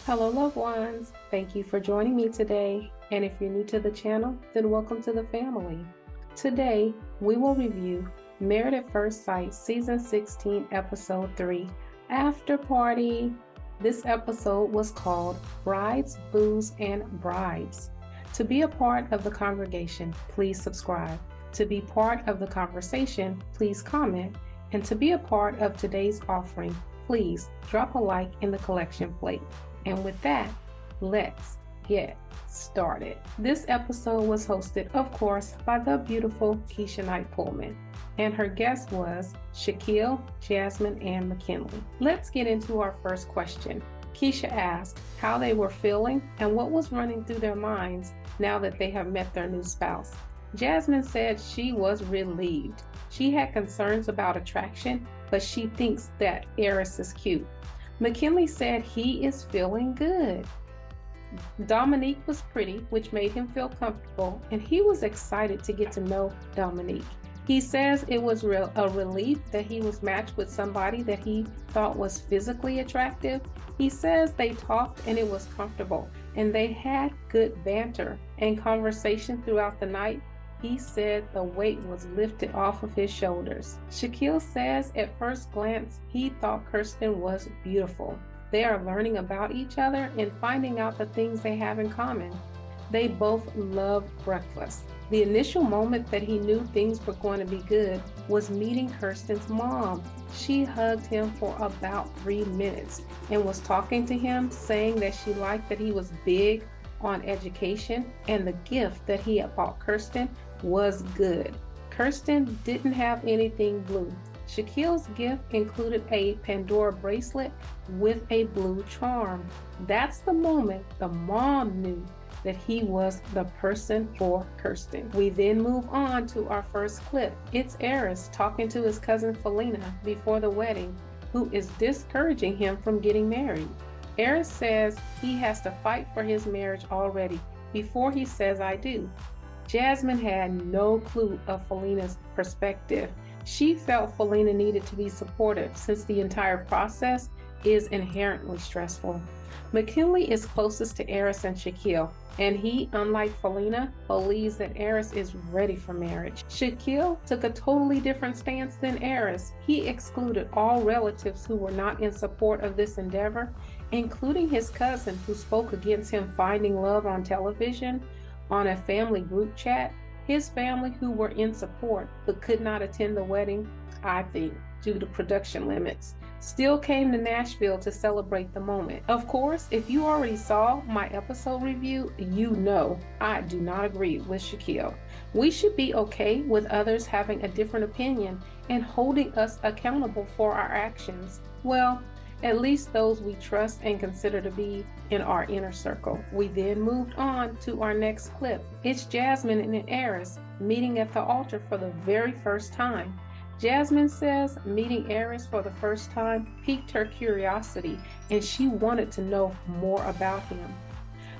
Hello, loved ones. Thank you for joining me today. And if you're new to the channel, then welcome to the family. Today, we will review Married at First Sight Season 16, Episode 3, After Party. This episode was called Brides, Booze, and Bribes. To be a part of the congregation, please subscribe. To be part of the conversation, please comment. And to be a part of today's offering, please drop a like in the collection plate. And with that, let's get started. This episode was hosted, of course, by the beautiful Keshia Knight Pulliam, and her guest was Shaquille, Jasmine, and McKinley. Let's get into our first question. Keshia asked how they were feeling and what was running through their minds now that they have met their new spouse. Jasmine said she was relieved. She had concerns about attraction, but she thinks that Airris is cute. McKinley said he is feeling good. Dominique was pretty, which made him feel comfortable, and he was excited to get to know Dominique. He says it was a relief that he was matched with somebody that he thought was physically attractive. He says they talked and it was comfortable, and they had good banter and conversation throughout the night. He said the weight was lifted off of his shoulders. Shaquille says at first glance, he thought Kirsten was beautiful. They are learning about each other and finding out the things they have in common. They both love breakfast. The initial moment that he knew things were going to be good was meeting Kirsten's mom. She hugged him for about 3 minutes and was talking to him, saying that she liked that he was big on education and the gift that he had bought Kirsten was good. Kirsten didn't have anything blue. Shaquille's gift included a Pandora bracelet with a blue charm. That's the moment the mom knew that he was the person for Kirsten. We then move on to our first clip. It's Airris talking to his cousin Felina before the wedding, who is discouraging him from getting married. Airris says he has to fight for his marriage already before he says I do. Jasmine had no clue of Felina's perspective. She felt Felina needed to be supportive since the entire process is inherently stressful. McKinley is closest to Airris and Shaquille, and he, unlike Felina, believes that Airris is ready for marriage. Shaquille took a totally different stance than Airris. He excluded all relatives who were not in support of this endeavor, including his cousin who spoke against him finding love on television, on a family group chat. His family who were in support but could not attend the wedding, I think, due to production limits, still came to Nashville to celebrate the moment. Of course, if you already saw my episode review, you know I do not agree with Shaquille. We should be okay with others having a different opinion and holding us accountable for our actions. Well, at least those we trust and consider to be in our inner circle. We then moved on to our next clip. It's Jasmine and Eris meeting at the altar for the very first time. Jasmine says meeting Airris for the first time piqued her curiosity and she wanted to know more about him.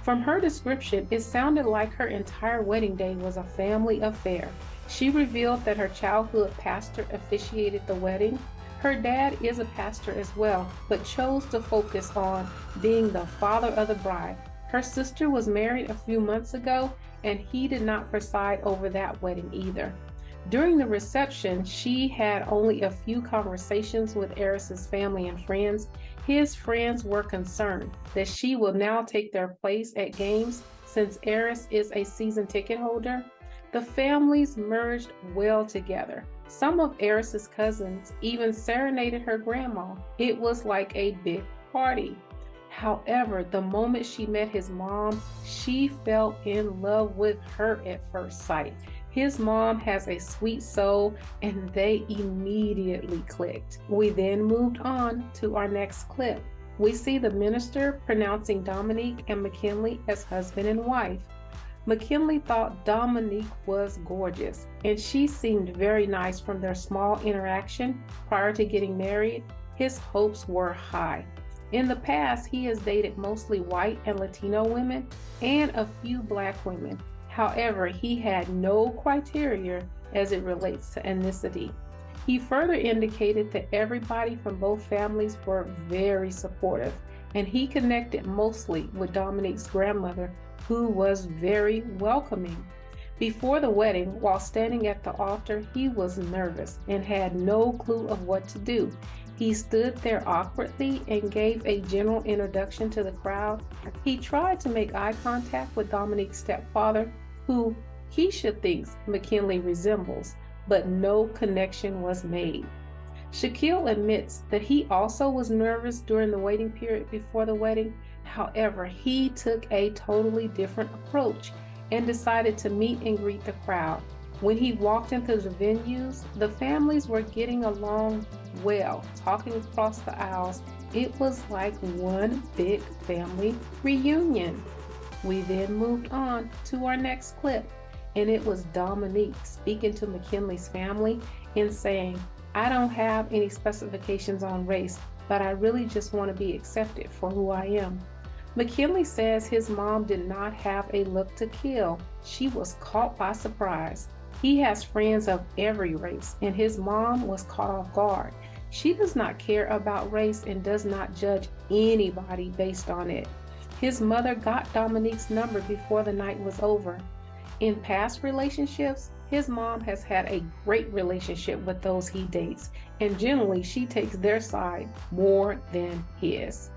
From her description, it sounded like her entire wedding day was a family affair. She revealed that her childhood pastor officiated the wedding. Her dad is a pastor as well, but chose to focus on being the father of the bride. Her sister was married a few months ago, and he did not preside over that wedding either. During the reception, she had only a few conversations with Airris's family and friends. His friends were concerned that she will now take their place at games since Airris is a season ticket holder. The families merged well together. Some of Airris's cousins even serenaded her grandma. It was like a big party. However, the moment she met his mom, she fell in love with her at first sight. His mom has a sweet soul and they immediately clicked. We then moved on to our next clip. We see the minister pronouncing Dominique and McKinley as husband and wife. McKinley thought Dominique was gorgeous, and she seemed very nice from their small interaction prior to getting married. His hopes were high. In the past, he has dated mostly white and Latino women and a few black women. However, he had no criteria as it relates to ethnicity. He further indicated that everybody from both families were very supportive and he connected mostly with Dominique's grandmother, who was very welcoming. Before the wedding, while standing at the altar, he was nervous and had no clue of what to do. He stood there awkwardly and gave a general introduction to the crowd. He tried to make eye contact with Dominique's stepfather, who Keshia thinks McKinley resembles, but no connection was made. Shaquille admits that he also was nervous during the waiting period before the wedding. However, he took a totally different approach and decided to meet and greet the crowd. When he walked into the venues, the families were getting along well, talking across the aisles. It was like one big family reunion. We then moved on to our next clip, and it was Dominique speaking to McKinley's family and saying, "I don't have any specifications on race, but I really just want to be accepted for who I am." McKinley says his mom did not have a look to kill. She was caught by surprise. He has friends of every race, and his mom was caught off guard. She does not care about race and does not judge anybody based on it. His mother got Dominique's number before the night was over. In past relationships, his mom has had a great relationship with those he dates, and generally she takes their side more than his.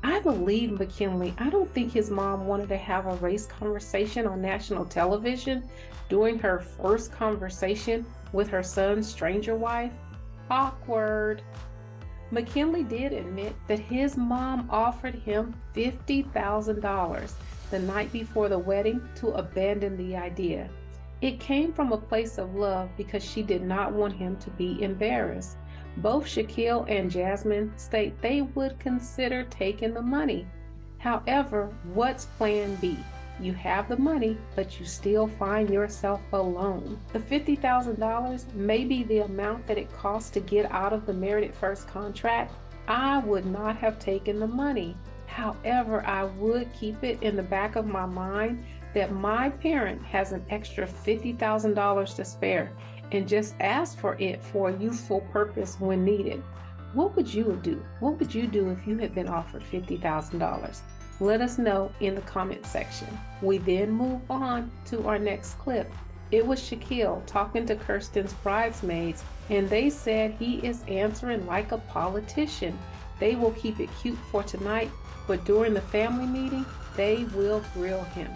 I believe McKinley. I don't think his mom wanted to have a race conversation on national television during her first conversation with her son's stranger wife. Awkward. McKinley did admit that his mom offered him $50,000 the night before the wedding to abandon the idea. It came from a place of love because she did not want him to be embarrassed. Both Shaquille and Jasmine state they would consider taking the money. However, what's plan B? You have the money, but you still find yourself alone. The $50,000 may be the amount that it costs to get out of the Married at First contract. I would not have taken the money. However, I would keep it in the back of my mind that my parent has an extra $50,000 to spare and just ask for it for a useful purpose when needed. What would you do? What would you do if you had been offered $50,000? Let us know in the comment section. We then move on to our next clip. It was Shaquille talking to Kirsten's bridesmaids, and they said he is answering like a politician. They will keep it cute for tonight, but during the family meeting, they will grill him.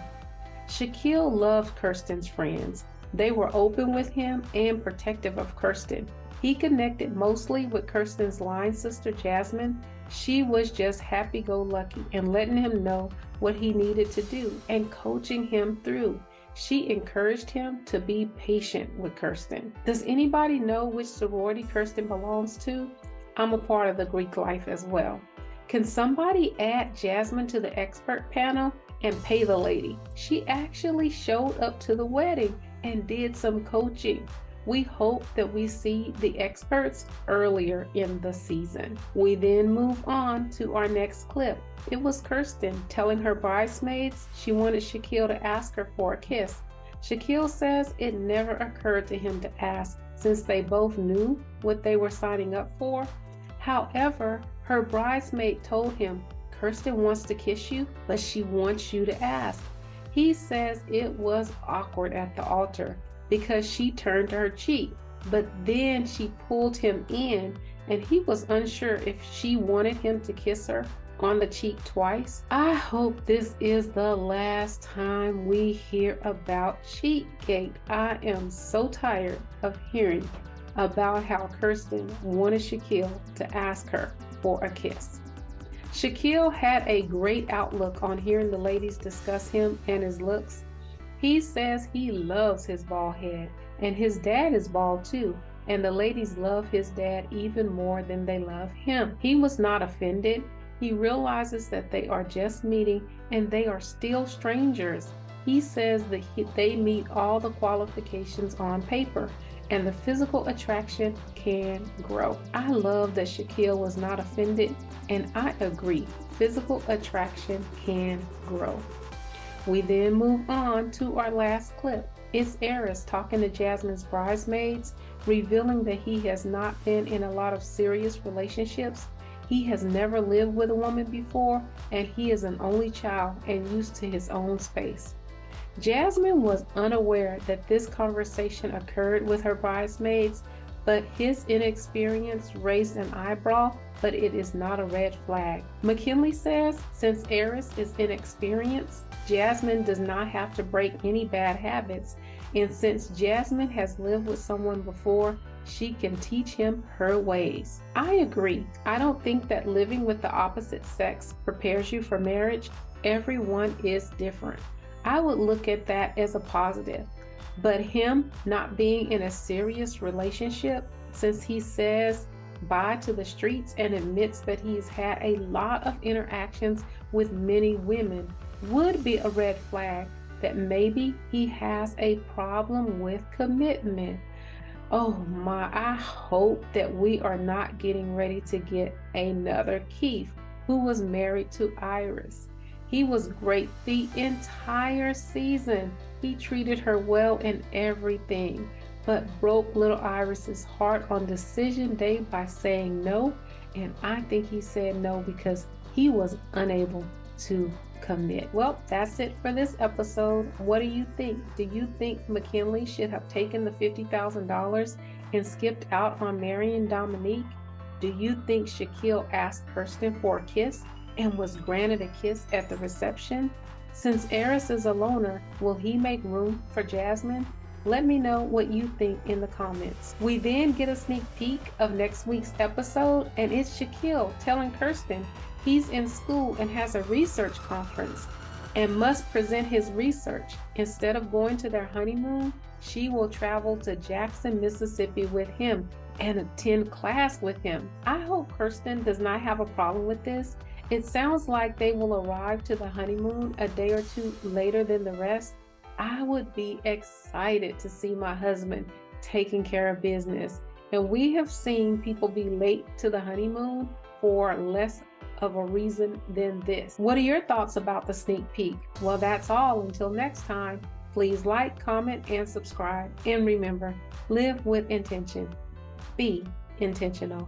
Shaquille loved Kirsten's friends. They were open with him and protective of Kirsten. He connected mostly with Kirsten's line sister, Jasmine. She was just happy-go-lucky and letting him know what he needed to do and coaching him through. She encouraged him to be patient with Kirsten. Does anybody know which sorority Kirsten belongs to? I'm a part of the Greek life as well. Can somebody add Jasmine to the expert panel and pay the lady? She actually showed up to the wedding and did some coaching. We hope that we see the experts earlier in the season. We then move on to our next clip. It was Kirsten telling her bridesmaids she wanted Shaquille to ask her for a kiss. Shaquille says it never occurred to him to ask since they both knew what they were signing up for. However, her bridesmaid told him, "Kirsten wants to kiss you, but she wants you to ask." He says it was awkward at the altar because she turned her cheek, but then she pulled him in and he was unsure if she wanted him to kiss her on the cheek twice. I hope this is the last time we hear about Cheekgate. I am so tired of hearing about how Kirsten wanted Shaquille to ask her for a kiss. Shaquille had a great outlook on hearing the ladies discuss him and his looks. He says he loves his bald head, and his dad is bald too, and the ladies love his dad even more than they love him. He was not offended. He realizes that they are just meeting and they are still strangers. He says that they meet all the qualifications on paper, and the physical attraction can grow. I love that Shaquille was not offended, and I agree, physical attraction can grow. We then move on to our last clip. It's Airris talking to Jasmine's bridesmaids, revealing that he has not been in a lot of serious relationships. He has never lived with a woman before, and he is an only child and used to his own space. Jasmine was unaware that this conversation occurred with her bridesmaids, but his inexperience raised an eyebrow, but it is not a red flag. McKinley says since Airris is inexperienced, Jasmine does not have to break any bad habits, and since Jasmine has lived with someone before, she can teach him her ways. I agree. I don't think that living with the opposite sex prepares you for marriage. Everyone is different. I would look at that as a positive. But him not being in a serious relationship, since he says bye to the streets and admits that he's had a lot of interactions with many women, would be a red flag that maybe he has a problem with commitment. Oh my, I hope that we are not getting ready to get another Keith who was married to Iris. He was great the entire season. He treated her well in everything, but broke little Iris's heart on decision day by saying no. And I think he said no because he was unable to commit. Well, that's it for this episode. What do you think? Do you think McKinley should have taken the $50,000 and skipped out on marrying Dominique? Do you think Shaquille asked Kirsten for a kiss and was granted a kiss at the reception? Since Airris is a loner, will he make room for Jasmine? Let me know what you think in the comments. We then get a sneak peek of next week's episode, and it's Shaquille telling Kirsten he's in school and has a research conference and must present his research. Instead of going to their honeymoon, she will travel to Jackson, Mississippi with him and attend class with him. I hope Kirsten does not have a problem with this. It sounds like they will arrive to the honeymoon a day or two later than the rest. I would be excited to see my husband taking care of business. And we have seen people be late to the honeymoon for less of a reason than this. What are your thoughts about the sneak peek? Well, that's all. Until next time, please like, comment, and subscribe. And remember, live with intention. Be intentional.